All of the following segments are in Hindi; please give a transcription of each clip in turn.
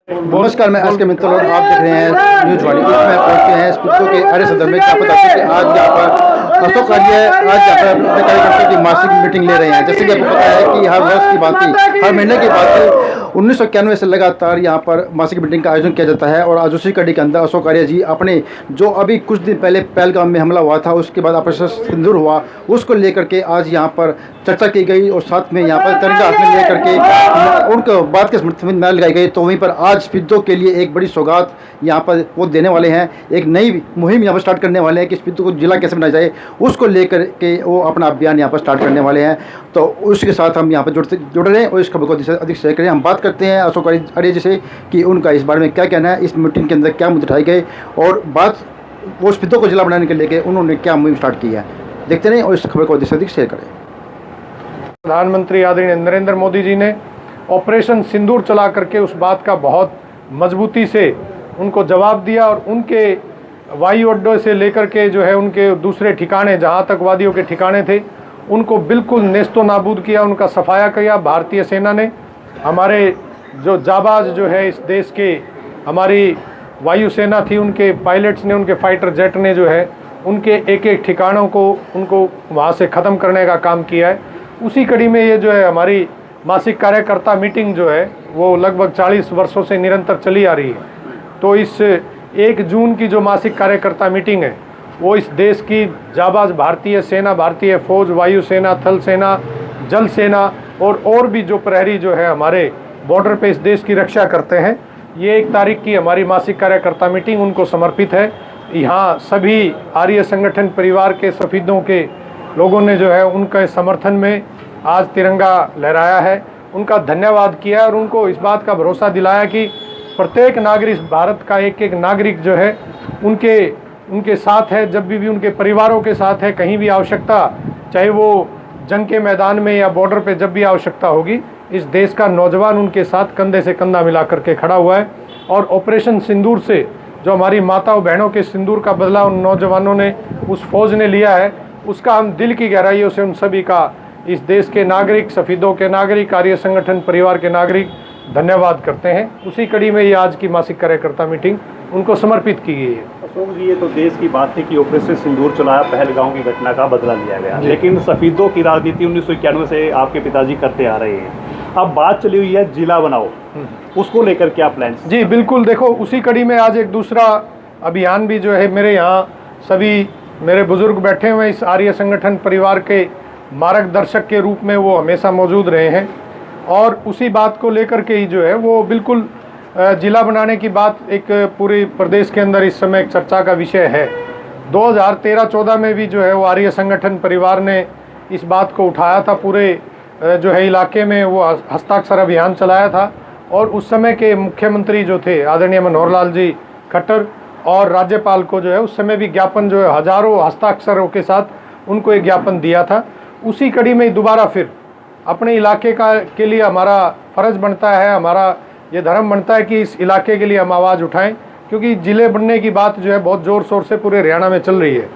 नमस्कार, मैं एस के मित्तल और आप देख रहे हैं न्यूज वाली। इसमें पहुंचते हैं स्पीतो के आर्य सदन में। क्या पता है कि आज यहाँ पर अशोक आर्य आज यहाँ पर अपने कार्यकर्ताओं की मासिक मीटिंग ले रहे हैं। जैसे कि आपको पता है कि हर वर्ष की भांति हर महीने की भांति 1991 से लगातार यहाँ पर मासिक मीटिंग का आयोजन किया जाता है। और आज उसी कड़ी के अंदर अशोक आर्य जी अपने जो अभी कुछ दिन पहले पहलगाम में हमला हुआ था, उसके बाद ऑपरेशन सिंदूर हुआ, उसको लेकर के आज यहाँ पर चर्चा की गई और साथ में यहाँ पर तिरंगा हाथ में लेकर के उनको बात के समर्थन में न लगाई गई। तो वहीं पर आज स्पीतो के लिए एक बड़ी सौगात यहाँ पर वो देने वाले हैं। एक नई मुहिम यहाँ पर स्टार्ट करने वाले हैं कि स्पीतो को जिला कैसे बनाया जाए, उसको लेकर के वो अपना अभियान यहाँ पर स्टार्ट करने वाले हैं। तो उसके साथ हम यहाँ पर जुड़ रहे हैं और इस खबर को अधिक शेयर करें। हम बात करते हैं अशोक आर्य जी से कि उनका इस बारे में क्या कहना है, इस मीटिंग के अंदर क्या मुद्दे उठाए गए और बात वो स्पीतो को जिला बनाने के लेके उन्होंने क्या मुहिम स्टार्ट की है। देखते रहें और इस खबर को अधिक शेयर करें। प्रधानमंत्री आदरणीय नरेंद्र मोदी जी ने ऑपरेशन सिंदूर चला करके उस बात का बहुत मजबूती से उनको जवाब दिया और उनके वायु अड्डों से लेकर के जो है उनके दूसरे ठिकाने जहां आतंकवादियों के ठिकाने थे उनको बिल्कुल नेस्तो नाबूद किया, उनका सफाया किया। भारतीय सेना ने, हमारे जो जाबाज जो है इस देश के, हमारी वायुसेना थी, उनके पायलट्स ने, उनके फाइटर जेट ने जो है उनके एक एक ठिकानों को उनको वहाँ से ख़त्म करने का काम किया है। उसी कड़ी में ये जो है हमारी मासिक कार्यकर्ता मीटिंग जो है वो लगभग 40 वर्षों से निरंतर चली आ रही है। तो इस 1 जून की जो मासिक कार्यकर्ता मीटिंग है वो इस देश की जाबाज भारतीय सेना, भारतीय फौज, वायुसेना, थल सेना, जल सेना और भी जो प्रहरी जो है हमारे बॉर्डर पे इस देश की रक्षा करते हैं, ये 1 तारीख की हमारी मासिक कार्यकर्ता मीटिंग उनको समर्पित है। यहाँ सभी आर्य संगठन परिवार के सफीदों के लोगों ने जो है उनके समर्थन में आज तिरंगा लहराया है, उनका धन्यवाद किया और उनको इस बात का भरोसा दिलाया कि प्रत्येक नागरिक, भारत का एक एक नागरिक जो है उनके साथ है, जब भी उनके परिवारों के साथ है। कहीं भी आवश्यकता, चाहे वो जंग के मैदान में या बॉर्डर पे, जब भी आवश्यकता होगी, इस देश का नौजवान उनके साथ कंधे से कंधा मिला करके खड़ा हुआ है। और ऑपरेशन सिंदूर से जो हमारी माताओं बहनों के सिंदूर का बदला उन नौजवानों ने, उस फौज ने लिया है, उसका हम दिल की गहराइयों से उन सभी का, इस देश के नागरिक, सफीदों के नागरिक, आर्य संगठन परिवार के नागरिक धन्यवाद करते हैं। उसी कड़ी में ये आज की मासिक कार्यकर्ता मीटिंग उनको समर्पित की गई है। अशोक जी, ये तो देश की बात थी कि ऑपरेशन सिंदूर चलाया, पहलगाम की घटना का बदला लिया गया, लेकिन सफीदों की राजनीति 1991 से आपके पिताजी करते आ रहे हैं। अब बात चली हुई है जिला बनाओ, उसको लेकर क्या प्लान? जी बिल्कुल, देखो उसी कड़ी में आज एक दूसरा अभियान भी जो है, मेरे यहाँ सभी मेरे बुजुर्ग बैठे हुए इस आर्य संगठन परिवार के मार्गदर्शक के रूप में वो हमेशा मौजूद रहे हैं। और उसी बात को लेकर के ही जो है वो बिल्कुल जिला बनाने की बात एक पूरे प्रदेश के अंदर इस समय एक चर्चा का विषय है। 2013-14 में भी जो है वो आर्य संगठन परिवार ने इस बात को उठाया था, पूरे जो है इलाके में वो हस्ताक्षर अभियान चलाया था। और उस समय के मुख्यमंत्री जो थे आदरणीय मनोहर लाल जी खट्टर और राज्यपाल को जो है उस समय भी ज्ञापन जो है हजारों हस्ताक्षरों के साथ उनको एक ज्ञापन दिया था। उसी कड़ी में दोबारा फिर अपने इलाके के लिए हमारा फ़र्ज़ बनता है, हमारा ये धर्म बनता है कि इस इलाके के लिए हम आवाज़ उठाएं, क्योंकि ज़िले बनने की बात जो है बहुत ज़ोर शोर से पूरे हरियाणा में चल रही है।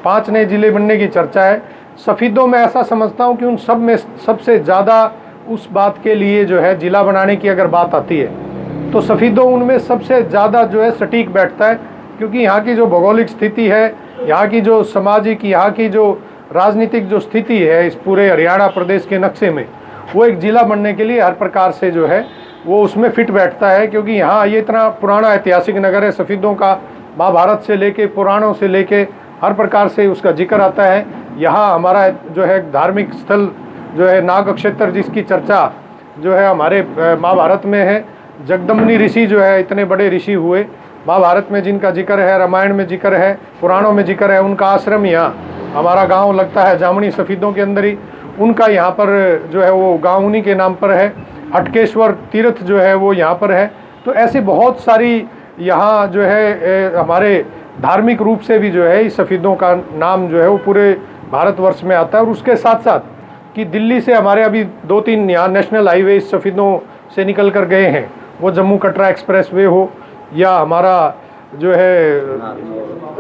5 नए ज़िले बनने की चर्चा है। सफीदों में ऐसा समझता हूँ कि उन सब में सबसे ज़्यादा उस बात के लिए जो है जिला बनाने की अगर बात आती है तो सफीदों उनमें सबसे ज़्यादा जो है सटीक बैठता है, क्योंकि यहाँ की जो भौगोलिक स्थिति है, यहाँ की जो सामाजिक, यहाँ की जो राजनीतिक जो स्थिति है इस पूरे हरियाणा प्रदेश के नक्शे में, वो एक ज़िला बनने के लिए हर प्रकार से जो है वो उसमें फिट बैठता है। क्योंकि यहाँ ये इतना पुराना ऐतिहासिक नगर है, सफीदों का महाभारत से लेके, पुराणों से लेके हर प्रकार से उसका जिक्र आता है। यहाँ हमारा जो है धार्मिक स्थल जो है नाग क्षेत्र, जिसकी चर्चा जो है हमारे महाभारत में है। जगदम्बनी ऋषि जो है इतने बड़े ऋषि हुए महाभारत में, जिनका जिक्र है, रामायण में जिक्र है, पुराणों में जिक्र है, उनका आश्रम यहाँ हमारा गांव लगता है जामनी सफीदों के अंदर ही, उनका यहाँ पर जो है वो गांव उन्हीं के नाम पर है। हटकेश्वर तीर्थ जो है वो यहाँ पर है। तो ऐसी बहुत सारी यहाँ जो है हमारे धार्मिक रूप से भी जो है इस सफीदों का नाम जो है वो पूरे भारतवर्ष में आता है। और उसके साथ साथ कि दिल्ली से हमारे अभी 2-3 यहाँ नेशनल हाईवे इस सफीदों से निकल कर गए हैं, वो जम्मू कटरा एक्सप्रेस वे हो या हमारा जो है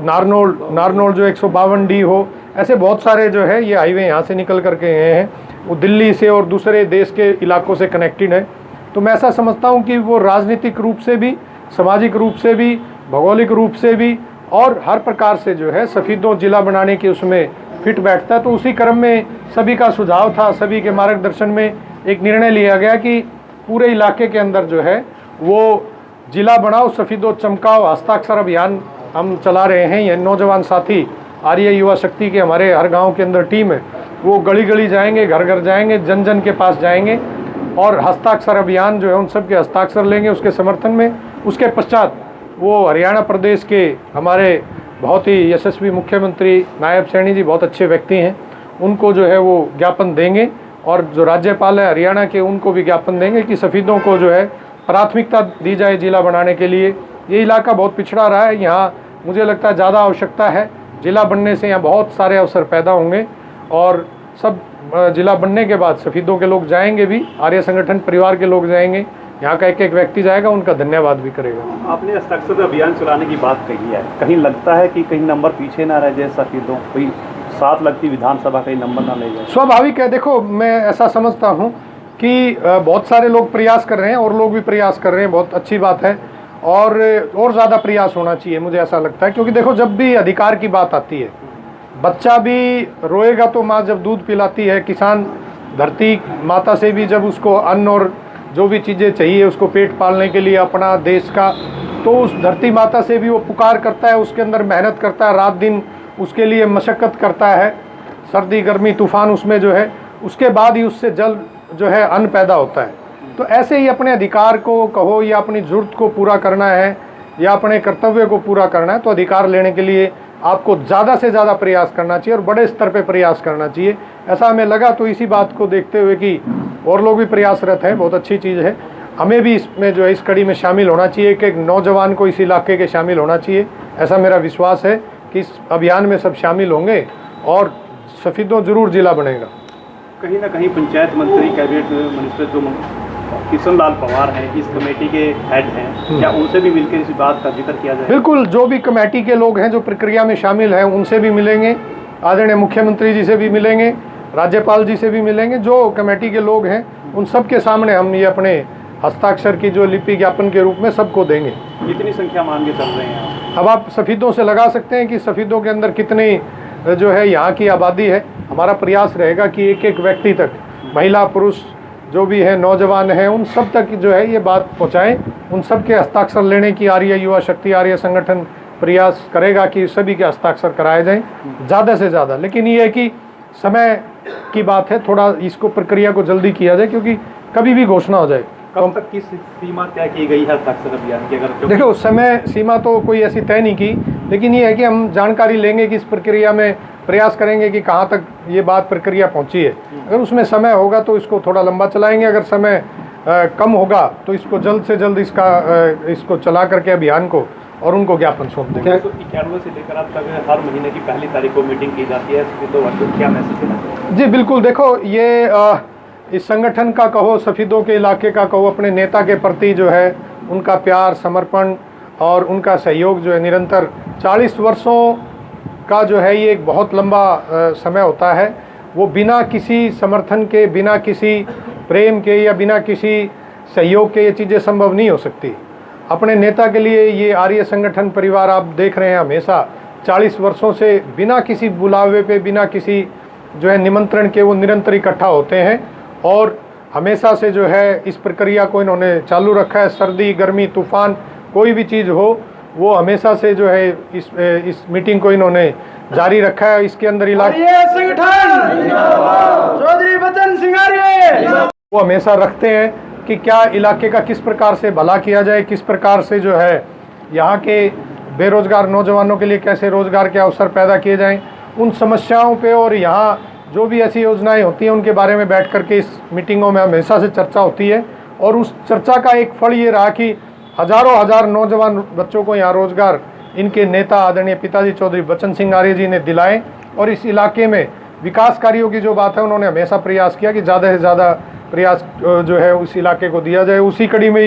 नारनौल जो 152D हो, ऐसे बहुत सारे जो है ये हाईवे यहाँ से निकल करके गए हैं। वो दिल्ली से और दूसरे देश के इलाकों से कनेक्टेड है। तो मैं ऐसा समझता हूँ कि वो राजनीतिक रूप से भी, सामाजिक रूप से भी, भौगोलिक रूप से भी और हर प्रकार से जो है सफीदों जिला बनाने के उसमें फिट बैठता है। तो उसी क्रम में सभी का सुझाव था, सभी के मार्गदर्शन में एक निर्णय लिया गया कि पूरे इलाके के अंदर जो है वो जिला बनाओ सफीदों चमकाओ हस्ताक्षर अभियान हम चला रहे हैं। ये नौजवान साथी आर्य युवा शक्ति के हमारे हर गांव के अंदर टीम है, वो गली गली जाएंगे, घर घर जाएंगे, जन जन के पास जाएंगे और हस्ताक्षर अभियान जो है उन सब के हस्ताक्षर लेंगे उसके समर्थन में। उसके पश्चात वो हरियाणा प्रदेश के हमारे बहुत ही यशस्वी मुख्यमंत्री नायब सैनी जी बहुत अच्छे व्यक्ति हैं, उनको जो है वो ज्ञापन देंगे और जो राज्यपाल है हरियाणा के उनको भी ज्ञापन देंगे कि सफीदों को जो है प्राथमिकता दी जाए जिला बनाने के लिए। ये इलाका बहुत पिछड़ा रहा है, यहाँ मुझे लगता है ज़्यादा आवश्यकता है। जिला बनने से यहाँ बहुत सारे अवसर पैदा होंगे और सब जिला बनने के बाद सफीदों के लोग जाएंगे भी, आर्य संगठन परिवार के लोग जाएंगे, यहाँ का एक एक व्यक्ति जाएगा, उनका धन्यवाद भी करेगा। आपने हस्ताक्षर अभियान चलाने की बात कही है, कहीं लगता है कि कहीं नंबर पीछे ना रह जाए सफीदों, कोई साथ लगती विधानसभा कहीं नंबर ना ले जाए? स्वाभाविक है, देखो मैं ऐसा समझता हूँ कि बहुत सारे लोग प्रयास कर रहे हैं और लोग भी प्रयास कर रहे हैं, बहुत अच्छी बात है और ज़्यादा प्रयास होना चाहिए, मुझे ऐसा लगता है। क्योंकि देखो जब भी अधिकार की बात आती है, बच्चा भी रोएगा तो माँ जब दूध पिलाती है, किसान धरती माता से भी जब उसको अन्न और जो भी चीज़ें चाहिए उसको पेट पालने के लिए अपना देश का, तो उस धरती माता से भी वो पुकार करता है, उसके अंदर मेहनत करता है, रात दिन उसके लिए मशक्क़त करता है, सर्दी गर्मी तूफान उसमें जो है, उसके बाद ही उससे जल जो है अन्न पैदा होता है। तो ऐसे ही अपने अधिकार को कहो या अपनी ज़रूरत को पूरा करना है या अपने कर्तव्य को पूरा करना है, तो अधिकार लेने के लिए आपको ज़्यादा से ज़्यादा प्रयास करना चाहिए और बड़े स्तर पे प्रयास करना चाहिए। ऐसा हमें लगा, तो इसी बात को देखते हुए कि और लोग भी प्रयासरत हैं, बहुत अच्छी चीज़ है, हमें भी इसमें जो है इस कड़ी में शामिल होना चाहिए, कि एक नौजवान को इस इलाके के शामिल होना चाहिए। ऐसा मेरा विश्वास है कि इस अभियान में सब शामिल होंगे और सफीदों जरूर जिला बनेगा। कहीं ना कहीं पंचायत मंत्री, कैबिनेट मिनिस्टर जो किशन लाल पवार हैं, इस कमेटी के हेड हैं, क्या उनसे भी मिलकर इस बात का जिक्र किया जाए? बिल्कुल, जो भी कमेटी के लोग हैं जो प्रक्रिया में शामिल हैं उनसे भी मिलेंगे, आदरणीय मुख्यमंत्री जी से भी मिलेंगे, राज्यपाल जी से भी मिलेंगे, जो कमेटी के लोग हैं उन सब के सामने हम ये अपने हस्ताक्षर की जो लिपि ज्ञापन के रूप में सबको देंगे। कितनी संख्या मान के चल रहे हैं? अब आप सफीदों से लगा सकते हैं कि सफीदों के अंदर कितनी जो है यहाँ की आबादी है। हमारा प्रयास रहेगा कि एक एक व्यक्ति तक, महिला पुरुष जो भी है, नौजवान हैं, उन सब तक जो है ये बात पहुँचाएँ, उन सब के हस्ताक्षर लेने की आर्य युवा शक्ति आर्य संगठन प्रयास करेगा कि सभी के हस्ताक्षर कराए जाएँ ज़्यादा से ज़्यादा। लेकिन ये है कि समय की बात है, थोड़ा इसको प्रक्रिया को जल्दी किया जाए क्योंकि कभी भी घोषणा हो जाए। कब तक की सीमा तय की गई है हस्ताक्षर अभियान की? अगर देखो समय सीमा तो कोई ऐसी तय नहीं की, लेकिन ये है कि हम जानकारी लेंगे कि इस प्रक्रिया में प्रयास करेंगे कि कहाँ तक ये बात प्रक्रिया पहुँची है। अगर उसमें समय होगा तो इसको थोड़ा लंबा चलाएंगे, अगर समय कम होगा तो इसको जल्द से जल्द इसको चला करके अभियान को और उनको ज्ञापन सौंप देंगे। 1991 से लेकर अब तक हर महीने की पहली तारीख को मीटिंग की जाती है, तो क्या मैसेज देना चाहिए? जी बिल्कुल, देखो ये इस संगठन का कहो, सफीदों के इलाके का कहो, अपने नेता के प्रति जो है उनका प्यार, समर्पण और उनका सहयोग जो है निरंतर 40 वर्षों का जो है ये एक बहुत लंबा समय होता है। वो बिना किसी समर्थन के, बिना किसी प्रेम के या बिना किसी सहयोग के ये चीज़ें संभव नहीं हो सकती। अपने नेता के लिए ये आर्य संगठन परिवार आप देख रहे हैं हमेशा 40 वर्षों से बिना किसी बुलावे पे, बिना किसी जो है निमंत्रण के वो निरंतर इकट्ठा होते हैं और हमेशा से जो है इस प्रक्रिया को इन्होंने चालू रखा है। सर्दी गर्मी तूफान कोई भी चीज़ हो, वो हमेशा से जो है इस मीटिंग को इन्होंने जारी रखा है। इसके अंदर इलाके चौधरी बचन सिंह वो हमेशा रखते हैं कि क्या इलाके का किस प्रकार से भला किया जाए, किस प्रकार से जो है यहाँ के बेरोजगार नौजवानों के लिए कैसे रोजगार के अवसर पैदा किए जाएं, उन समस्याओं पे और यहाँ जो भी ऐसी योजनाएं होती हैं उनके बारे में बैठ करके इस मीटिंगों में हमेशा से चर्चा होती है। और उस चर्चा का एक फल ये रहा कि हज़ारों हज़ार नौजवान बच्चों को यहाँ रोजगार इनके नेता आदरणीय पिताजी चौधरी बचन सिंह आर्य जी ने दिलाए। और इस इलाके में विकास कार्यों की जो बात है उन्होंने हमेशा प्रयास किया कि ज़्यादा से ज़्यादा प्रयास जो है उस इलाके को दिया जाए। उसी कड़ी में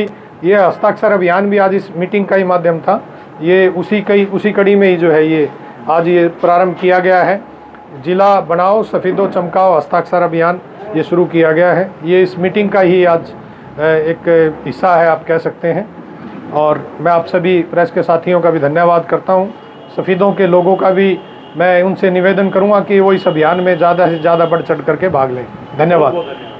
ये हस्ताक्षर अभियान भी आज इस मीटिंग का ही माध्यम था, ये उसी कड़ी में ही जो है ये आज ये प्रारंभ किया गया है। जिला बनाओ सफीदों चमकाओ हस्ताक्षर अभियान ये शुरू किया गया है। ये इस मीटिंग का ही आज एक हिस्सा है, आप कह सकते हैं। और मैं आप सभी प्रेस के साथियों का भी धन्यवाद करता हूँ। सफ़ीदों के लोगों का भी मैं उनसे निवेदन करूँगा कि वो इस अभियान में ज़्यादा से ज़्यादा बढ़ चढ़ करके भाग लें। धन्यवाद। जय